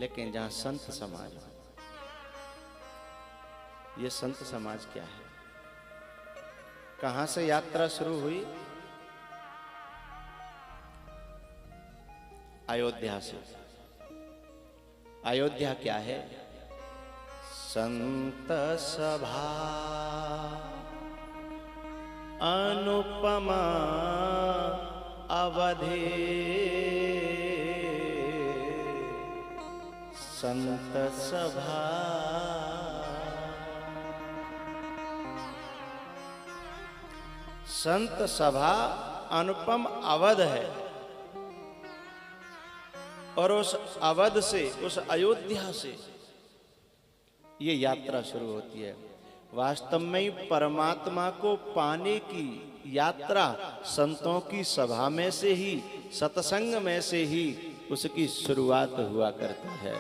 लेकिन जहां संत समाज, ये संत समाज क्या है? कहां से यात्रा शुरू हुई? अयोध्या से। अयोध्या क्या है? संत सभा अनुपमा अवधि, संत सभा। संत सभा अनुपम अवध है, और उस अवध से, उस अयोध्या से ये यात्रा शुरू होती है। वास्तव में परमात्मा को पाने की यात्रा संतों की सभा में से ही, सत्संग में से ही उसकी शुरुआत हुआ करती है।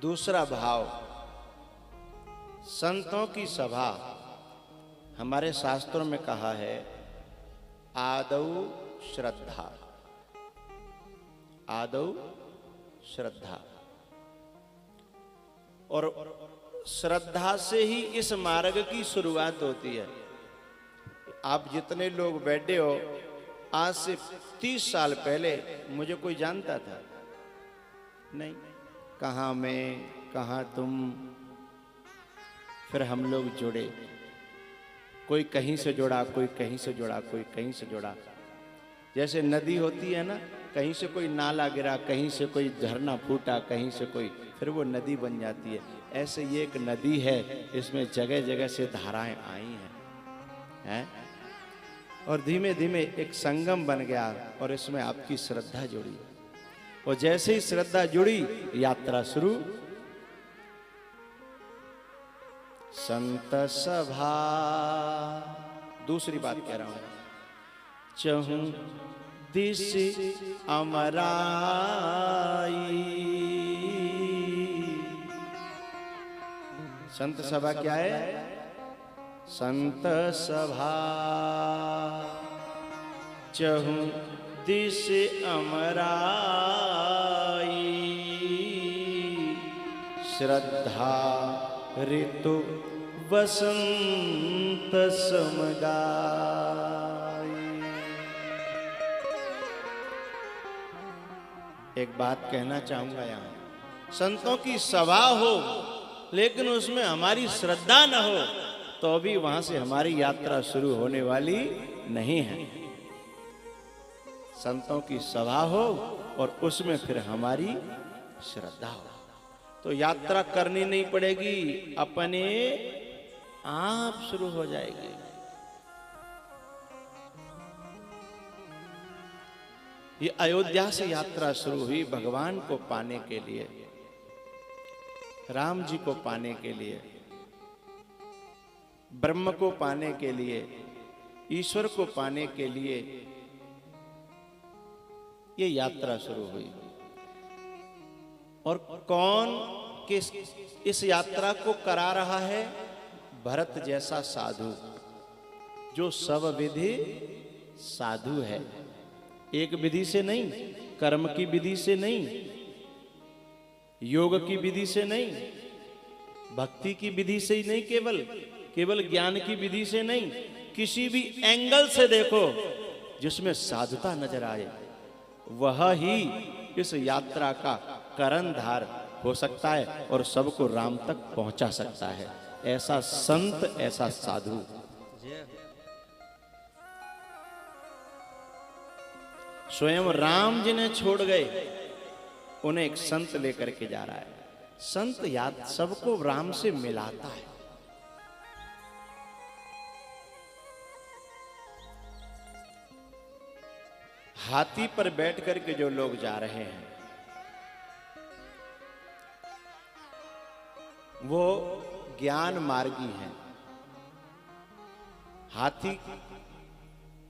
दूसरा भाव, संतों की सभा, हमारे शास्त्रों में कहा है आदौ श्रद्धा, आदौ श्रद्धा। और श्रद्धा से ही इस मार्ग की शुरुआत होती है। आप जितने लोग बैठे हो, आज से 30 साल पहले मुझे कोई जानता था नहीं। कहाँ मैं, कहाँ तुम, फिर हम लोग जुड़े। कोई कहीं से जुड़ा, कोई कहीं से जुड़ा, कोई कहीं से जुड़ा। जैसे नदी होती है ना, कहीं से कोई नाला गिरा, कहीं से कोई झरना फूटा, कहीं से कोई, फिर वो नदी बन जाती है। ऐसे ये एक नदी है, इसमें जगह जगह से धाराएं आई हैं, और धीमे धीमे एक संगम बन गया, और इसमें आपकी श्रद्धा जुड़ी। और जैसे ही श्रद्धा जुड़ी, यात्रा शुरू। संत सभा, दूसरी बात कह रहा हूं, चहु दिस अमराई, संत सभा क्या है? संत सभा चहु दिस अमराई, श्रद्धा ऋतु वसंत समगाई। एक बात कहना चाहूंगा, यहां संतों की सभा हो लेकिन उसमें हमारी श्रद्धा न हो, तो भी वहां से हमारी यात्रा शुरू होने वाली नहीं है। संतों की सभा हो और उसमें फिर हमारी श्रद्धा हो, तो यात्रा करनी नहीं पड़ेगी, अपने आप शुरू हो जाएगी। ये अयोध्या से यात्रा शुरू हुई भगवान को पाने के लिए, राम जी को पाने के लिए, ब्रह्म को पाने के लिए, ईश्वर को पाने के लिए ये यात्रा शुरू हुई। और कौन किस इस यात्रा को करा रहा है? भरत जैसा साधु, जो सब विधि साधु है। एक विधि से नहीं, कर्म की विधि से नहीं, योग की विधि से नहीं, भक्ति की विधि से ही नहीं, केवल ज्ञान की विधि से नहीं, किसी भी एंगल से देखो जिसमें साधुता नजर आए, वह ही इस यात्रा का कर्णधार हो सकता है और सबको राम तक पहुंचा सकता है। ऐसा संत, ऐसा साधु। स्वयं राम जिन्हें छोड़ गए, उन्हें एक संत लेकर के जा रहा है। संत याद सबको राम से मिलाता है। हाथी पर बैठ करके जो लोग जा रहे हैं, वो ज्ञान मार्गी हैं। हाथी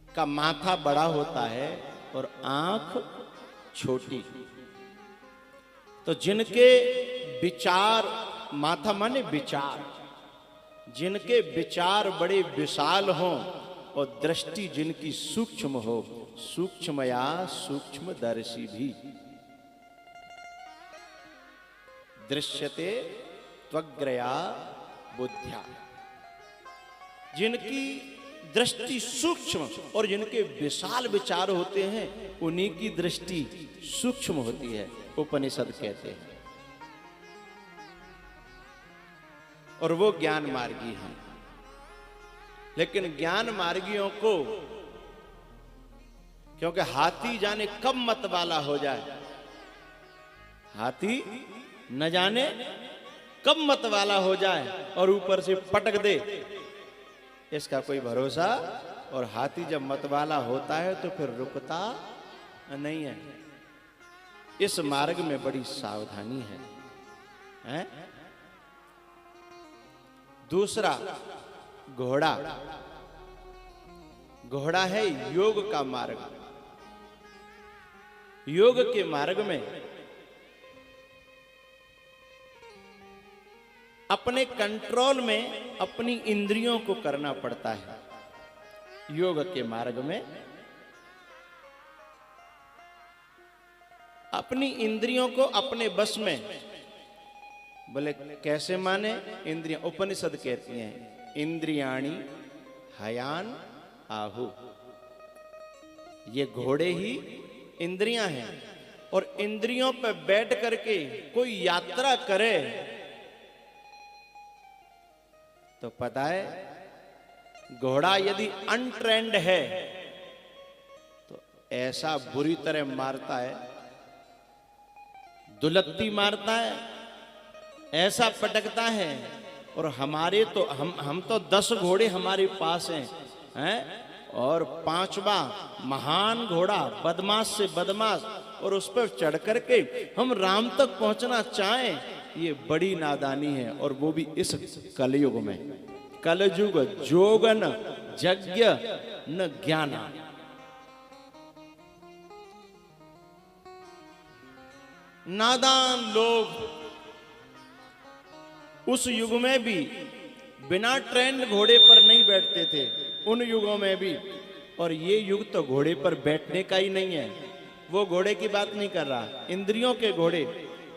का माथा बड़ा होता है और आंख छोटी, तो जिनके विचार, माथा माने विचार, जिनके विचार बड़े विशाल हों और दृष्टि जिनकी सूक्ष्म हो, सूक्ष्मया सूक्ष्मदर्शी भी दृश्यते त्वग्रया बुद्ध्या। जिनकी दृष्टि सूक्ष्म और जिनके विशाल विचार होते हैं उन्हीं की दृष्टि सूक्ष्म होती है, उपनिषद कहते हैं। और वो ज्ञान मार्गी हैं। लेकिन ज्ञान मार्गियों को, क्योंकि हाथी जाने कब मत वाला हो जाए, हाथी न जाने कब मत वाला हो जाए और ऊपर से पटक दे, इसका कोई भरोसा। और हाथी जब मत वाला होता है तो फिर रुकता नहीं है। इस मार्ग में बड़ी सावधानी है? दूसरा घोड़ा, घोड़ा है योग का मार्ग। योग के मार्ग में अपने कंट्रोल में अपनी इंद्रियों को करना पड़ता है। योग के मार्ग में अपनी इंद्रियों को अपने बस में, बोले कैसे माने इंद्रियां? उपनिषद कहती हैं इंद्रियाणी हयान आहु। ये घोड़े ही इंद्रियां हैं। और इंद्रियों पर बैठ करके कोई यात्रा करे तो पता है घोड़ा यदि अनट्रेंड है तो ऐसा बुरी तरह मारता है, दुलत्ती मारता है, ऐसा पटकता है। और हमारे तो हम तो 10 घोड़े हमारे पास हैं और 5वां महान घोड़ा बदमाश से बदमाश, और उस पर चढ़ करके हम राम तक पहुंचना चाहें, ये बड़ी नादानी है। और वो भी इस कलयुग में। कलयुग जोगन यज्ञ न ज्ञाना। नादान लोग उस युग में भी बिना ट्रेंड घोड़े पर नहीं बैठते थे, उन युगों में भी। और ये युग तो घोड़े पर बैठने का ही नहीं है। वो घोड़े की बात नहीं कर रहा, इंद्रियों के घोड़े।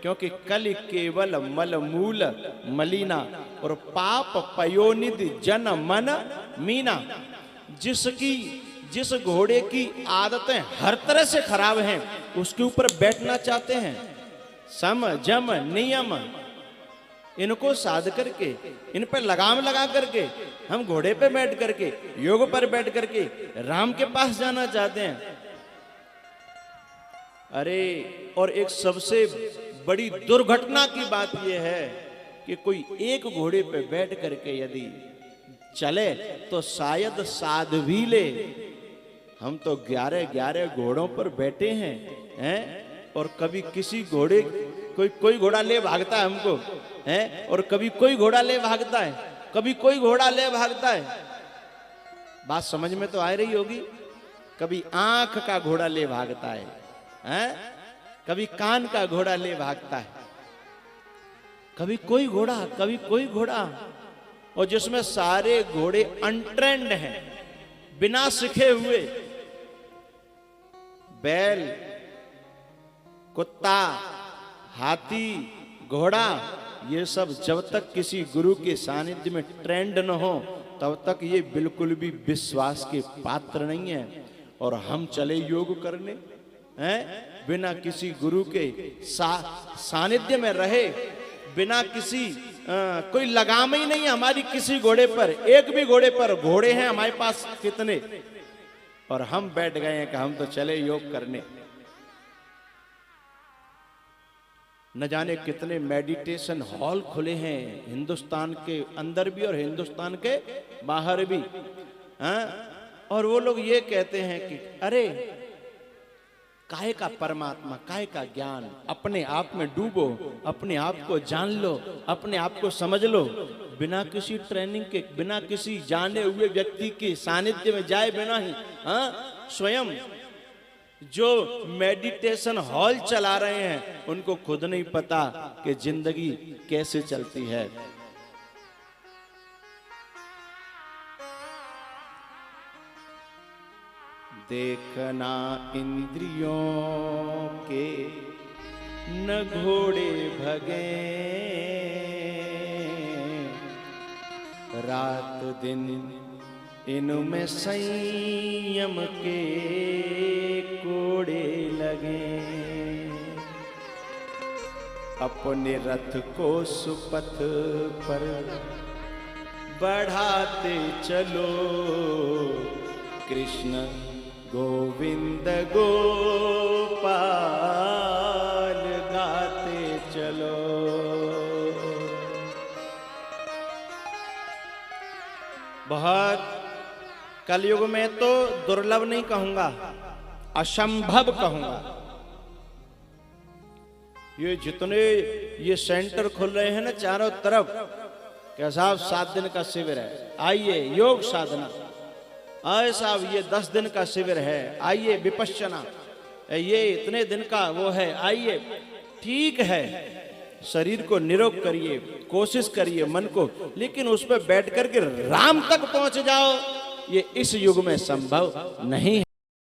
क्योंकि कल केवल मल मूल मलिना और पाप पयोनिधि जन मन मीना। जिस घोड़े की आदतें हर तरह से खराब हैं उसके ऊपर बैठना चाहते हैं। सम जम नियम इनको साध करके, इन पर लगाम लगा करके हम घोड़े पे बैठ करके, योग पर बैठ करके राम के पास जाना चाहते हैं। अरे और एक सबसे बड़ी दुर्घटना की बात यह है कि कोई एक घोड़े पे बैठ करके यदि चले तो शायद साध भी ले। हम तो 11 घोड़ों पर बैठे हैं और कभी किसी घोड़े कोई घोड़ा ले भागता है हमको हैं, और कभी कोई घोड़ा ले भागता है, कभी कोई घोड़ा ले भागता है। बात समझ में तो आ रही होगी। कभी आंख का घोड़ा ले भागता है, कभी कान का घोड़ा ले भागता है, कभी कोई घोड़ा, कभी कोई घोड़ा। और जिसमें सारे घोड़े अनट्रेंड हैं, बिना सीखे हुए। बैल, कुत्ता, हाथी, घोड़ा, ये सब जब तक किसी गुरु के सानिध्य में ट्रेंड न हो तब तक ये बिल्कुल भी विश्वास के पात्र नहीं है। और हम चले योग करने हैं बिना किसी गुरु के सानिध्य में रहे, बिना किसी कोई लगाम ही नहीं है हमारी किसी घोड़े पर। एक भी घोड़े पर, घोड़े हैं हमारे पास कितने, और हम बैठ गए हैं कि हम तो चले योग करने। न जाने कितने मेडिटेशन हॉल खुले हैं हिंदुस्तान के अंदर भी और हिंदुस्तान के बाहर भी। और वो लोग ये कहते हैं कि अरे काहे का परमात्मा, काहे का ज्ञान, अपने आप में डूबो, अपने आप को जान लो, अपने आप को समझ लो। बिना किसी ट्रेनिंग के, बिना किसी जाने हुए व्यक्ति के सानिध्य में जाए बिना ही स्वयं जो मेडिटेशन हॉल चला रहे हैं उनको खुद नहीं पता कि जिंदगी कैसे चलती है। देखना इंद्रियों के न घोड़े भगे, रात दिन इनमें संयम के कोड़े लगे। अपने रथ को सुपथ पर बढ़ाते चलो, कृष्ण गोविंद गोपाल गाते चलो। बहुत कलयुग में तो दुर्लभ नहीं कहूंगा, असंभव कहूंगा। ये जितने ये सेंटर खुल रहे हैं ना चारों तरफ, क्या साहब 7 दिन का शिविर है, आइए योग साधना, आए साहब ये 10 दिन का शिविर है, आइए विपश्यना, ये इतने दिन का वो है, आइए। ठीक है, शरीर को निरोग करिए, कोशिश करिए मन को, लेकिन उस पर बैठ करके राम तक पहुंच जाओ, ये इस युग में संभव नहीं है।